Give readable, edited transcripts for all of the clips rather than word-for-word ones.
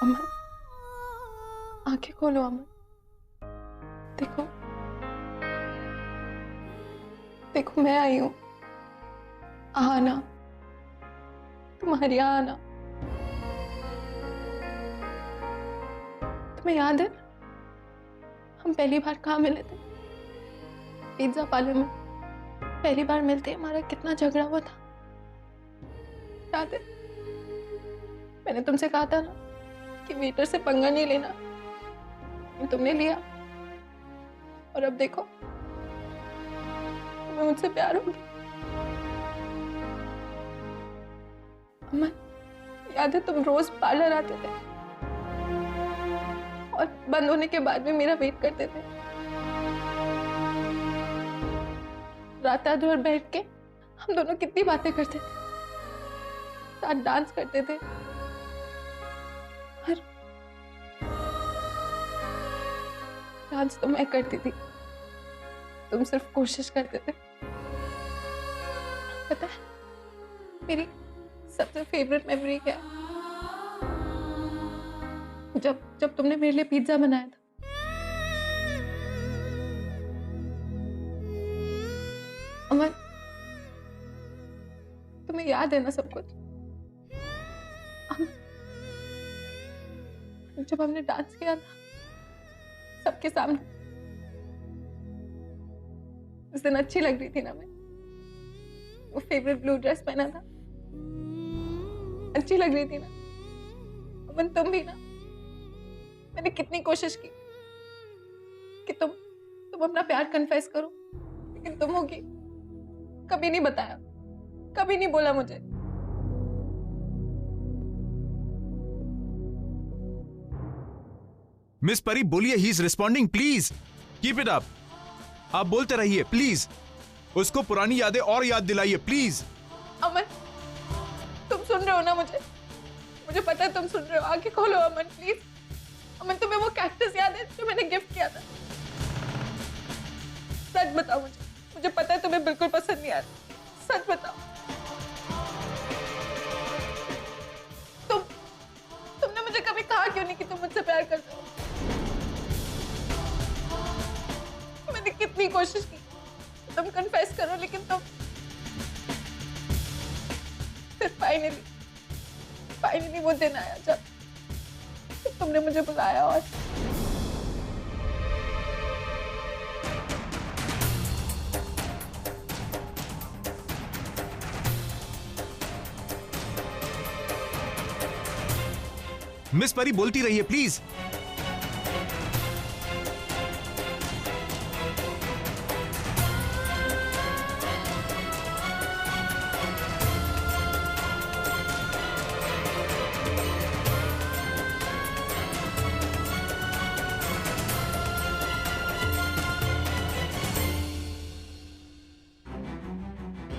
अमन, आंखें खोलो अमन। देखो देखो, मैं आई हूं। आना, तुम्हारी आना। तुम्हें याद है हम पहली बार कहाँ मिले थे? पिज्जा पार्लर में। पहली बार मिलते हमारा कितना झगड़ा हुआ था, याद है? मैंने तुमसे कहा था ना कि वेटर से पंगा नहीं लेना, तुमने लिया। और अब देखो, तुम्हें मुझसे प्यार हो गया। अमन, याद है तुम रोज पार्लर आते थे और बंद होने के बाद भी मेरा वेट करते थे। रात रात भर बैठ के हम दोनों कितनी बातें करते थे, साथ डांस करते थे। हर डांस तो मैं करती थी, तुम सिर्फ कोशिश करते थे। पता है मेरी सबसे फेवरेट मेमोरी क्या है? जब तुमने मेरे लिए पिज्जा बनाया था। अमन, तुम्हें याद है ना सब कुछ? अमन, जब हमने डांस किया था सबके सामने, उस दिन अच्छी लग रही थी ना मैं? वो फेवरेट ब्लू ड्रेस पहना था, अच्छी लग रही थी ना? अमन, तुम भी ना? मैंने कितनी कोशिश की कि तुम अपना प्यार कन्फेस करो, लेकिन तुम होगी कभी नहीं बताया, कभी नहीं बोला मुझे। मिस परी बोलिए, he is responding, please keep it up. आप बोलते रहिए प्लीज, उसको पुरानी यादें और याद दिलाइए प्लीज। अमन, तुम सुन रहे हो ना मुझे? मुझे पता है तुम सुन रहे हो। आंखें खोलो अमन, प्लीज। अमन, तुम्हें वो कैक्टस याद है जो मैंने गिफ्ट किया था? सच बताओ मुझे पता है तुम्हें बिल्कुल पसंद नहीं आता। सच बताओ। तुमने मुझे कभी कहा क्यों नहीं कि तुम मुझसे प्यार करते हो? मैंने कितनी कोशिश की तुम कन्फेस करो, लेकिन तुम फिर फाइनली वो दिन आया जब तुमने मुझे बुलाया। और मिस परी बोलती रहिए प्लीज।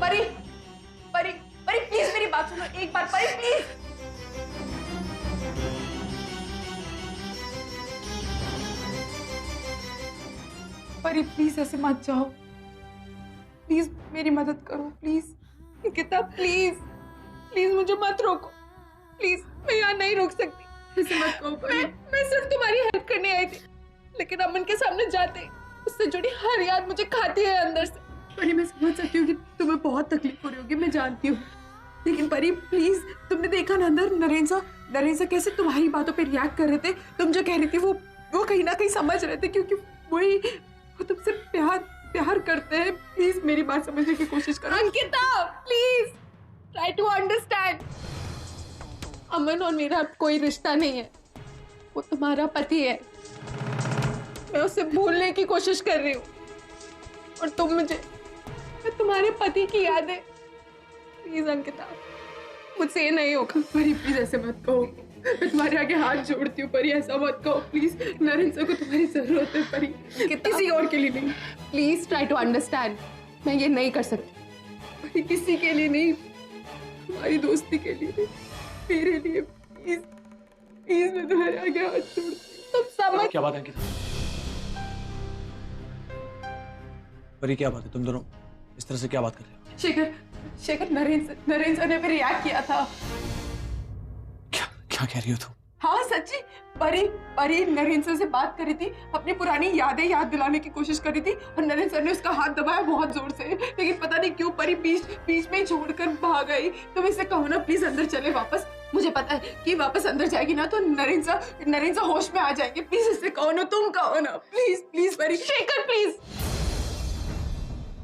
परी परी परी प्लीज मेरी बात सुनो एक बार। परी प्लीज। परी प्लीज ऐसे मत जाओ, प्लीज मेरी मदद करो प्लीज। निकिता प्लीज प्लीज मुझे मत रोको प्लीज, मैं यहाँ नहीं रुक सकती। ऐसे मत कहो परी। मैं सिर्फ तुम्हारी हेल्प करने आई थी, लेकिन अमन के सामने जाते उससे जुड़ी हर याद मुझे खाती है अंदर से। परी मैं समझ सकती हूँ कि तुम्हें बहुत तकलीफ हो रही होगी, मैं जानती हूँ, लेकिन परी प्लीज, तुमने देखा ना अंदर नरेन सा कैसे तुम्हारी बातों पे रिएक्ट कर रहे थे। तुम जो कह रही थी वो कहीं ना कहीं समझ रहे थे, क्योंकि वो तुमसे प्यार करते हैं। प्लीज मेरी बात समझने की कोशिश करो। Ankita please try to understand. Aman और मेरा कोई रिश्ता नहीं है, वो तुम्हारा पति है। मैं उसे भूलने की कोशिश कर रही हूँ और मैं तुम्हारे पति की यादें। प्लीज अंकिता, मुझसे ये नहीं होगा। परी प्लीज ऐसे मत कहो, मैं तुम्हारे आगे हाथ जोड़ती हूँ। परी ऐसा मत कहो प्लीज, नरेन सर को तुम्हारी जरूरत है परी, किसी और के लिए नहीं। प्लीज ट्राई टू अंडरस्टैंड, मैं ये नहीं कर सकती परी, किसी के लिए नहीं, तुम्हारी दोस्ती के लिए, मेरे लिए। प्लीज प्लीज मैं तुम्हारे आगे हाथ जोड़ती हूँ, तुम समझ। क्या बात है अंकिता? परी क्या बात है, तुम दोनों इस तरह से क्या बात कर रहे हो? शेखर नरेन सर ने भी रिएक्ट किया था। क्या कह रही हो तुम? हाँ सच्ची, परी परी नरेंद्र सर से बात करी थी, अपनी पुरानी यादें याद दिलाने की कोशिश करी थी और नरेंद्र सर ने उसका हाथ दबाया बहुत जोर से, लेकिन पता नहीं क्यों परी बीच में ही छोड़कर भाग गई। तुम इसे कहो ना प्लीज अंदर चले वापस, मुझे पता है कि वापस अंदर जाएगी ना तो नरेंद्र सर होश में आ जाएंगे। प्लीज इससे कहो ना, तुम कहो ना, प्लीज प्लीज परी। शेखर प्लीज,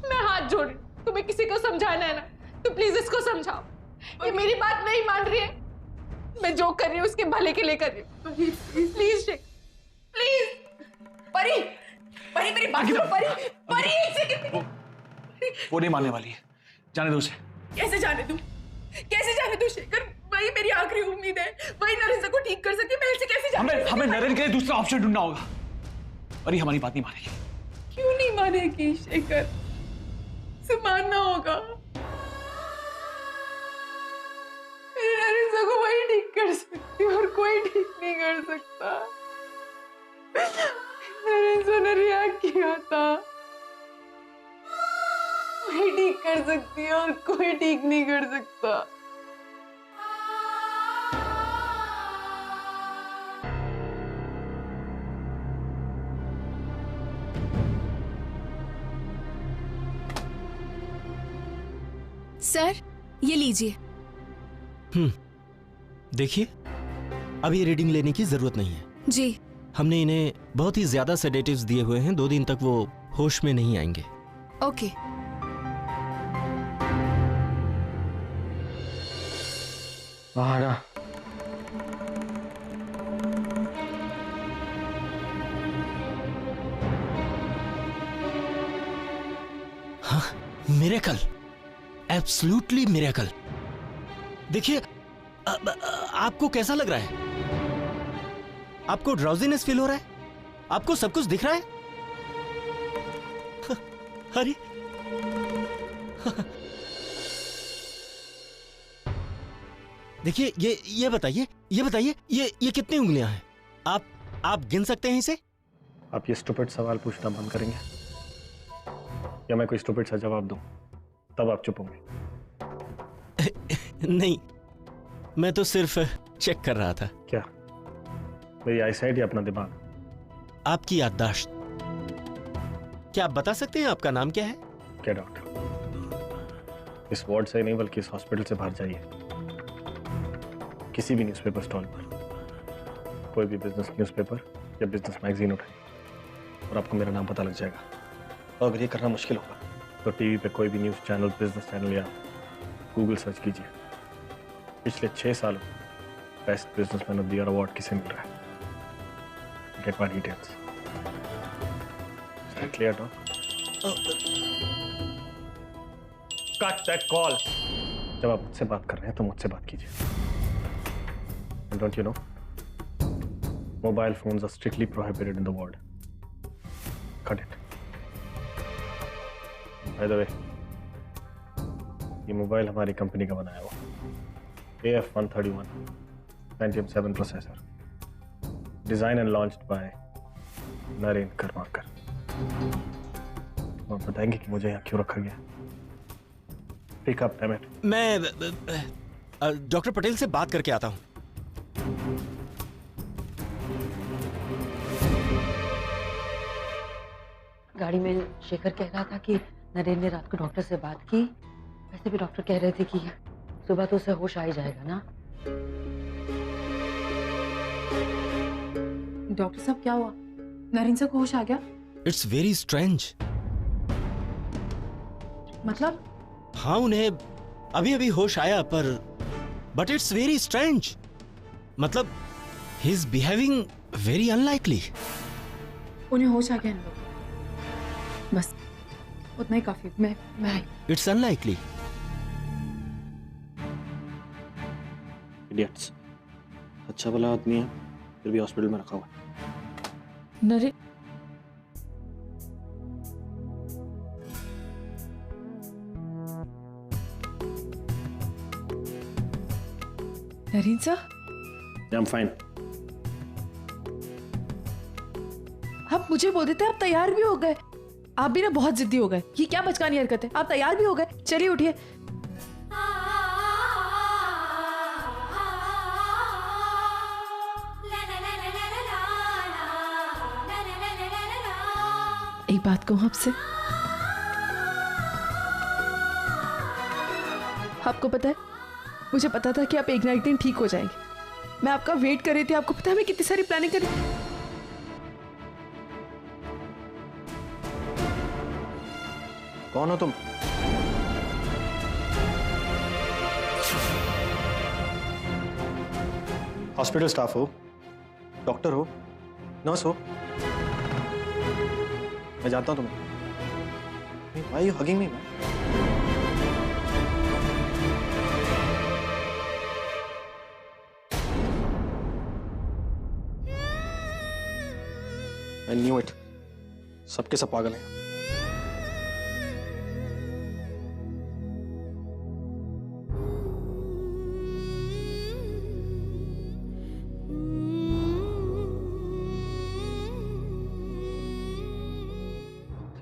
मैं हाथ जोड़ रही हूँ, तुम्हें किसी को समझाना है ना तो प्लीज इसको समझाओ। ये मेरी बात नहीं मान रही है, मैं जो कर रही हूँ उसके भले के लिए कर रही हूँ। Please Shekhar please. परी परी मेरी बात सुनो, परी परी एक सेकंड। वो नहीं मानने वाली है, जाने दो उसे। कैसे जाने दूं शेखर, वही मेरी आखिरी उम्मीद है, वही नरेंद्र को ठीक कर सके, मैं इसे कैसे जाने दूं? हमें नरेंद्र के लिए दूसरा ऑप्शन ढूंढना होगा। अरे हमारी बात नहीं मानेगी। क्यों नहीं मानेगी शेखर, इसे मानना होगा। मेरे नरेंद्र को वही ठीक कर सकती और कोई ठीक नहीं कर सकता। नरेंद्र ने रिएक्ट किया था, वही ठीक कर सकती है और कोई ठीक नहीं कर सकता। सर ये लीजिए। देखिए, अब ये रीडिंग लेने की जरूरत नहीं है। जी। हमने इन्हें बहुत ही ज्यादा सेडेटिव्स दिए हुए हैं, 2 दिन तक वो होश में नहीं आएंगे। ओके। ना हाँ, मिरेकल, एब्सोल्युटली मिरेकल। देखिए, आपको कैसा लग रहा है? आपको ड्राउजीनेस फील हो रहा है? आपको सब कुछ दिख रहा है? अरे देखिए, ये बताइए ये कितनी उंगलियां हैं? आप गिन सकते हैं इसे? आप ये स्टूपिड सवाल पूछना बंद करेंगे या मैं कोई स्टूपिड सा जवाब दूं, तब आप चुप होंगे? नहीं, मैं तो सिर्फ चेक कर रहा था। क्या मेरी आईसाइट या अपना दिमाग? आपकी याददाश्त। क्या आप बता सकते हैं आपका नाम क्या है? क्या डॉक्टर, इस वार्ड से नहीं बल्कि इस हॉस्पिटल से बाहर जाइए, किसी भी न्यूज़पेपर स्टॉल पर कोई भी बिजनेस न्यूज़पेपर या बिजनेस मैगजीन उठाइए और आपको मेरा नाम पता लग जाएगा। और अगर ये करना मुश्किल होगा तो टीवी पे कोई भी न्यूज़ चैनल, बिजनेस चैनल या गूगल सर्च कीजिए, पिछले 6 सालों best businessman of the year award किसे मिल रहा है। Get my details. Clear doc? Cut that call. जब आप मुझसे बात कर रहे हैं तो मुझसे बात कीजिए। And don't you know, mobile phones are strictly prohibited in the world. Cut it. By the way, ये मोबाइल हमारी कंपनी का बनाया हुआ AF131 Pentium 7 processor, design and launched by Narendra Karmakar. आप बताएंगे कि मुझे यहाँ क्यों रखा गया? Pick up damn it. मैं डॉक्टर पटेल से बात करके आता हूँ। गाड़ी में शेखर कह रहा था कि नरेंद्र ने रात को डॉक्टर से बात की। वैसे भी डॉक्टर कह रहे थे कि सुबह तो उसे होश आ ही जाएगा ना। डॉक्टर साहब क्या हुआ? नरेंद्र सर को होश आ गया? It's very strange. मतलब? हाँ, उन्हें अभी अभी होश आया, पर बट इट्स वेरी स्ट्रेंज। मतलब he is behaving very unlikely. उन्हें होश आ गया, बस उतना ही काफी। मैं आई। It's unlikely. इडियट्स। अच्छा भला आदमी है, फिर भी हॉस्पिटल में रखा हुआ है। Narendra sir, I'm fine. आप मुझे बोल देते आप तैयार भी हो गए। आप भी ना बहुत जिद्दी हो गए। ये क्या बचकानी हरकत है? आप तैयार भी हो गए, चलिए उठिए। एक बात कहूं आपसे, आपको पता है, मुझे पता था कि आप एक ना एक दिन ठीक हो जाएंगे। मैं आपका वेट कर रही थी। आपको पता है मैं कितनी सारी प्लानिंग कर रही थी। कौन हो तुम? हॉस्पिटल स्टाफ हो, डॉक्टर हो, नर्स हो? मैं जानता हूं तुम्हें। Why are you hugging me, man? I knew it. सबके सब पागल हैं।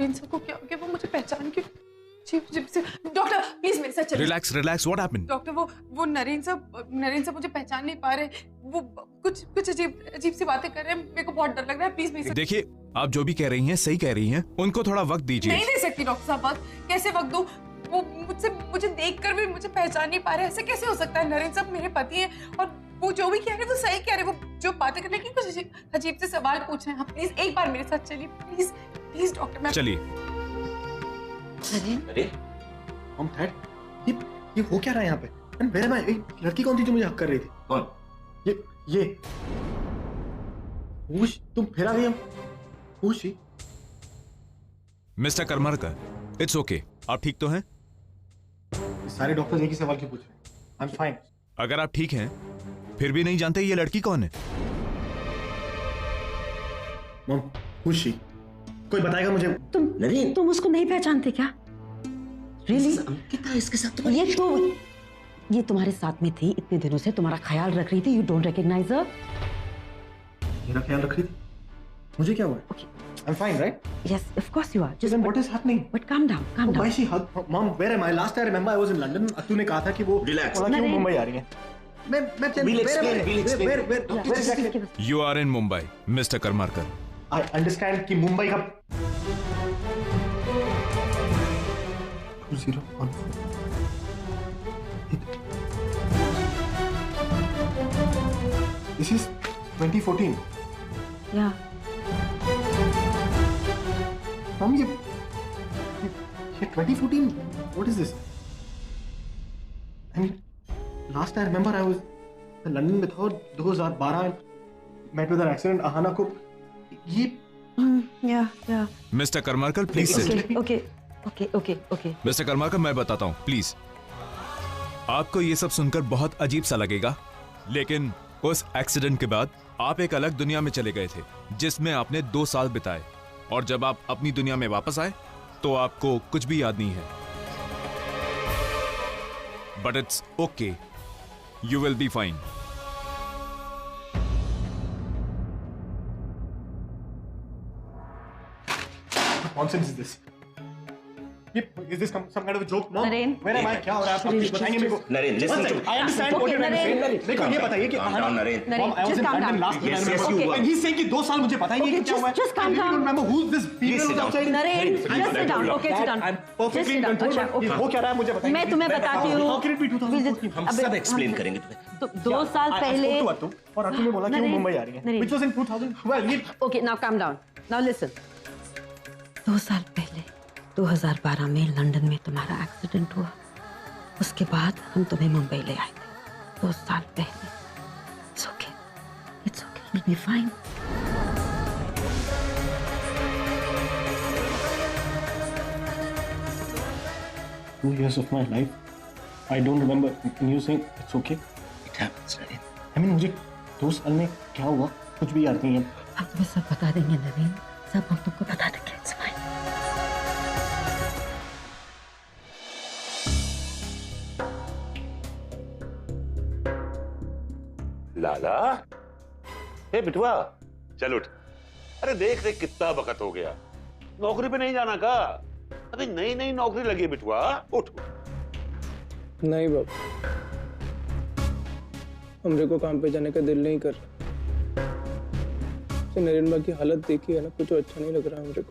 नरेंद्र को क्या हो गया? वो मुझे पहचान क्यों? जी से डॉक्टर प्लीज मेरे साथ चलिए। Relax relax, what happened? Doctor वो नरेंद्र साहब मुझे पहचान नहीं पा रहे। वो कुछ अजीब सी बातें कर रहे हैं। मेरे को बहुत डर लग रहा है। प्लीज मेरे साथ। देखिए, आप जो भी कह रही हैं सही कह रही हैं। उनको थोड़ा वक्त दीजिए। नहीं दे सकती डॉक्टर साहब, वक्त कैसे वक्त दूं? वो मुझे देखकर भी मुझे पहचान नहीं पा रहे। ऐसे कैसे हो सकता है? नरेंद्र साहब मेरे पति हैं और वो जो भी कह रहे हैं वो सही कह रहे हैं। वो जो बातें करने की कुछ अजीब से सवाल पूछ रहे हैं। आप प्लीज एक बार मेरे साथ चलिए। Please please doctor. मैं चलिए। अरे हम थर्ड, ये हो क्या रहा है यहाँ पे? एंड वेयर एम आई? लड़की कौन थी जो मुझे हक कर रही थी? कौन? ये तुम फिर आ गई हम। She? Mister Karmarkar, it's okay. आप ठीक तो हैं? सारे डॉक्टर एक ही सवाल क्यों पूछ रहे हैं? I am fine. अगर आप ठीक हैं फिर भी नहीं जानते ये लड़की कौन है? Mom, who she? कोई बताएगा मुझे? तुम उसको नहीं पहचानते क्या? रियली? अंकिता इसके साथ ये तुम्हारे साथ में थी इतने दिनों से, तुम्हारा ख्याल रख रही थी। यू डोंट रिकॉग्नाइज हर? मेरा ख्याल रख रही थी? मुझे क्या हुआ? Okay. I'm fine, right? Yes, of course you are. Then what is happening? But calm down, calm down. Why she hug? Mom, where am I? Last I remember I was in London. अत्तू ने कहा था कि वो Relax. क्यों मुंबई आ रही है? मैं We'll explain. Where exactly? You are in Mumbai, mister Karmarkar. I understand कि मुंबई का 2014. This is 2014. Yeah. Mom, ये 2014. What is this? I mean, last I remember I was in London में था और 2012 met with an accident. Ahana को ये Yeah. Mister Karmarkar please sit. Okay. Mister Karmarkar, मैं बताता हूँ प्लीज। आपको ये सब सुनकर बहुत अजीब सा लगेगा, लेकिन उस एक्सीडेंट के बाद आप एक अलग दुनिया में चले गए थे जिसमें आपने 2 साल बिताए, और जब आप अपनी दुनिया में वापस आए तो आपको कुछ भी याद नहीं है। But it's okay, you will be fine. nonsense is this? Is this some kind of a joke? Mom, Naren, where am I? क्या हो रहा है? आप प्लीज बताएंगे मेरे को। Naren, listen to me. I understand what you're trying to say. मेरे को ये बताइए कि Calm down, Naren. Mom, I was in London last week. Yes, you were. And he's saying कि 2 साल मुझे पता ही नहीं कि क्या हुआ है. just calm I really down. don't remember who this people sit was down. outside. Naren, just sit down. Okay, sit down. I'm perfectly in Just sit down. control. अच्छा, ये okay. हो क्या रहा है मुझे बताइए. मैं तुम्हें बताती हूँ। How can it be 2014? हम सब एक्सप्लेन करेंगे तुम्हें। तो 2 साल पहले। I spoke to Attu और अतु ने बोला कि वो मुंबई आ रही है. नरेन। Which was in 2012. ये Okay, now calm down. Now listen. 2 साल पहले 2012 में लंदन में तुम्हारा एक्सीडेंट हुआ। उसके बाद हम तुम्हें मुंबई ले आए थे 2 साल पहले। It's okay. It's okay. You'll be fine. Two years of my life. I don't remember. Can you say it's okay? It happens, Naren. I mean मुझे 2 साल में क्या हुआ कुछ भी याद नहीं है. हम तुम्हें सब बता देंगे नवीन, सब हम तुमको बता देंगे। It's fine. लाला, हे बिटवा, चल उठ। अरे देख देख कितना वक्त हो गया, नौकरी पे नहीं जाना का? अरे नई नई नौकरी लगी है बिटवा, उठ। नहीं बाबा, हमरे को काम पे जाने का दिल नहीं कर रहा। नरेन बा की हालत देखी है ना, कुछ अच्छा नहीं लग रहा हमरे को।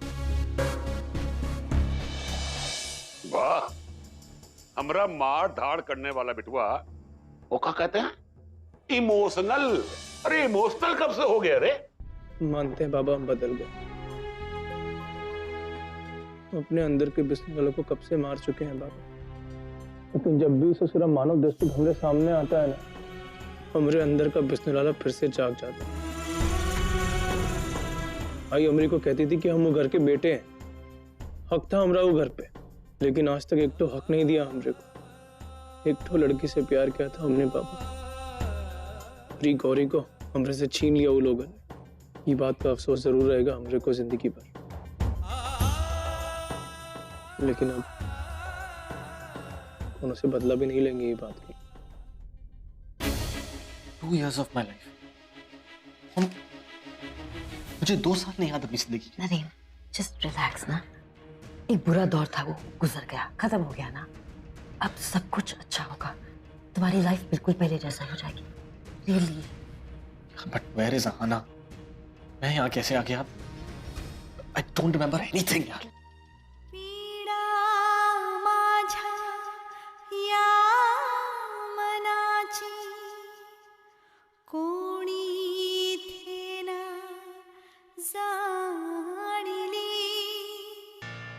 हमरा मार धाड़ करने वाला बिटुआ वो क्या कहते हैं, इमोशनल। अरे इमोशनल कब से हो गया रे? मानते हैं बाबा हम बदल गए, अपने अंदर के बिस्तर वालों को कब से मार चुके हैं बाबा। लेकिन जब भी ससुरा मानव दृष्टि हमारे सामने आता है ना, हमारे अंदर का बिस्तर वाला फिर से जाग जाता है। आई अमरी को कहती थी कि हम वो घर के बेटे हैं, हक था हमरा वो घर पे, लेकिन आज तक एक तो हक नहीं दिया हमरे को। एक तो लड़की से प्यार किया था हमने बाबा, प्री गौरी को हमरे से छीन लिया वो लोगों ने। ये बात का अफसोस जरूर रहेगा हमरे को जिंदगी भर, लेकिन अब उनसे बदला भी नहीं लेंगे ये बात की। 2 years of my life. मुझे 2 साल नहीं याद अपनी जिंदगी के। नरेन, जस्ट रिलैक्स ना। एक बुरा दौर था, वो गुजर गया, खत्म हो गया ना। अब सब कुछ अच्छा होगा, तुम्हारी लाइफ बिल्कुल पहले जैसा हो जाएगी। रियली। बट वेयर इज आना? मैं यहाँ कैसे आ गया? I don't remember anything यार।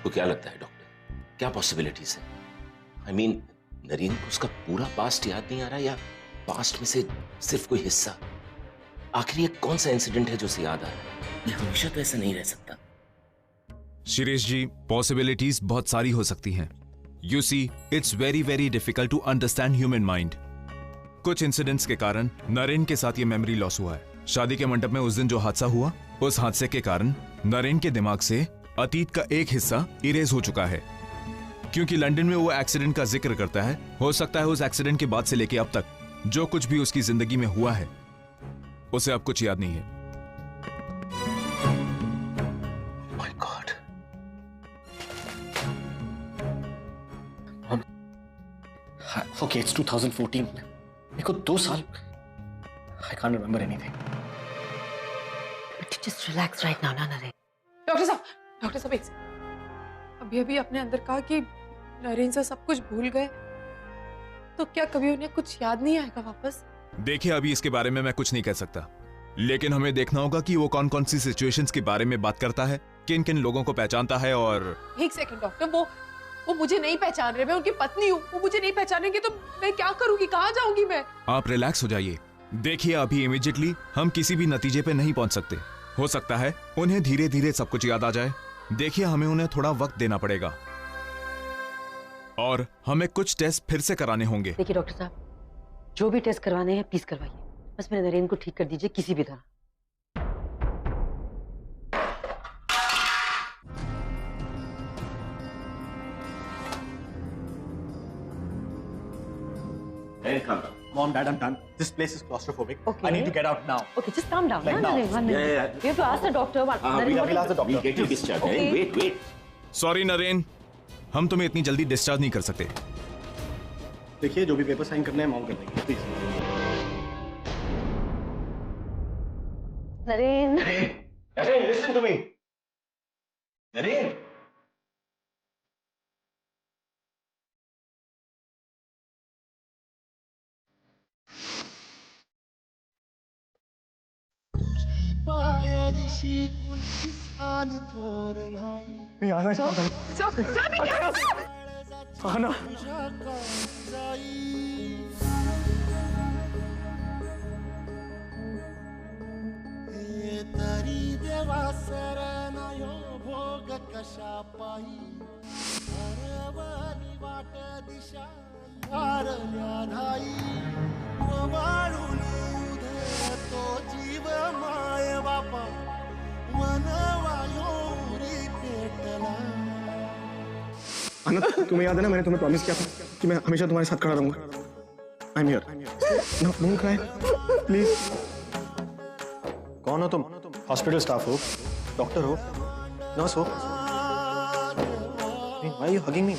तो क्या लगता है डॉक्टर, क्या पॉसिबिलिटीज है? आई मीन नरीन को उसका पूरा पास्ट याद नहीं आ रहा, या पास्ट में से सिर्फ कोई हिस्सा? आखिर ये कौन सा इंसिडेंट है जो उसे याद आ रहा है? ये हमेशा तो ऐसा नहीं रह सकता। शिरीष जी, पॉसिबिलिटीज बहुत सारी हो सकती हैं। You see, it's very very difficult to understand human mind. कुछ इंसिडेंट्स के कारण नरेन के साथ ये मेमोरी लॉस हुआ है। शादी के मंडप में उस दिन जो हादसा हुआ, उस हादसे के कारण नरेन के दिमाग से अतीत का एक हिस्सा इरेज हो चुका है। क्योंकि लंदन में वो एक्सीडेंट का जिक्र करता है, हो सकता है उस एक्सीडेंट के बाद से लेके अब तक जो कुछ भी उसकी जिंदगी में हुआ है उसे अब कुछ याद नहीं है। My God. Okay, it's 2014. मेरे को 2 साल। I can't remember anything. Just relax right now, Naren. Doctor साहब एक सेकंड। अभी अपने अंदर कहा कि नरेन से सब कुछ भूल गए, तो क्या कभी उन्हें कुछ याद नहीं आएगा वापस? देखिए, अभी इसके बारे में मैं कुछ नहीं कह सकता, लेकिन हमें देखना होगा कि वो कौन कौन सी सिचुएशंस के बारे में बात करता है, किन किन लोगों को पहचानता है। और एक सेकंड डॉक्टर, वो मुझे नहीं पहचान रहे, मैं उनकी पत्नी हूँ, वो मुझे नहीं पहचानेंगे तो मैं क्या करूंगी, कहाँ जाऊंगी मैं? आप रिलैक्स हो जाइए। देखिए, अभी इमीडिएटली हम किसी भी नतीजे पे नहीं पहुंच सकते। हो सकता है उन्हें धीरे धीरे सब कुछ याद आ जाए। देखिए, हमें उन्हें थोड़ा वक्त देना पड़ेगा और हमें कुछ टेस्ट फिर से कराने होंगे। देखिए डॉक्टर साहब, जो भी टेस्ट करवाने हैं प्लीज करवाइए, बस मेरे नरेन को ठीक कर दीजिए किसी भी तरह। Hey, calm down. Mom, Dad, I'm done. This place is claustrophobic. Okay. I need to get out now. Okay, just calm down. Like ना, now. Naren, one minute. Yeah. We have to ask the doctor. We'll ask the doctor. We'll get you discharged. Okay. Hey, wait. Sorry Naren, हम तुम्हें इतनी जल्दी discharge नहीं कर सकते। देखिए, जो भी पेपर साइन करने हैं मॉम कर देंगे, please. Naren, Naren, listen to me. Naren. मैं आना चाहता हूँ। आना। आना, तुम्हें याद है ना, मैंने तुम्हें प्रॉमिस किया था कि मैं हमेशा तुम्हारे साथ खड़ा रहूंगा। I am here. No, don't cry please. कौन हो तुम? हॉस्पिटल स्टाफ हो, डॉक्टर हो, नर्स हो? Why are you hugging me?